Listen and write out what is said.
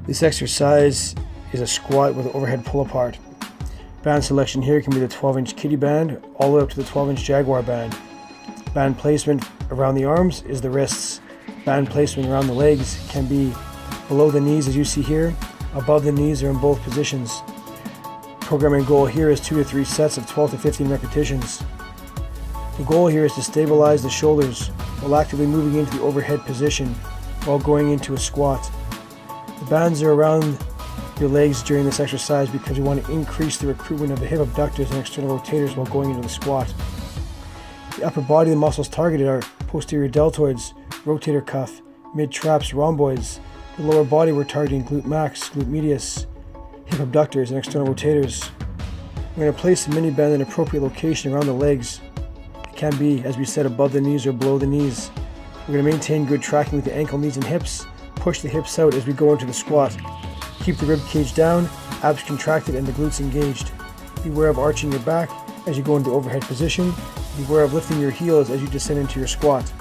This exercise is a squat with overhead pull apart. Band selection here can be the 12-inch kiddie band all the way up to the 12-inch Jaguar band. Band placement around the arms is the wrists. Band placement around the legs can be below the knees as you see here, above the knees or in both positions. Programming goal here is 2 to 3 sets of 12 to 15 repetitions. The goal here is to stabilize the shoulders while actively moving into the overhead position while going into a squat. The bands are around your legs during this exercise because we want to increase the recruitment of the hip abductors and external rotators while going into the squat. The upper body of the muscles targeted are posterior deltoids, rotator cuff, mid-traps, rhomboids. The lower body we're targeting glute max, glute medius, hip abductors, and external rotators. We're going to place the mini band in an appropriate location around the legs. It can be, as we said, above the knees or below the knees. We're going to maintain good tracking with the ankle, knees, and hips. Push the hips out as we go into the squat. Keep the rib cage down, abs contracted, and the glutes engaged. Beware of arching your back as you go into overhead position. Beware of lifting your heels as you descend into your squat.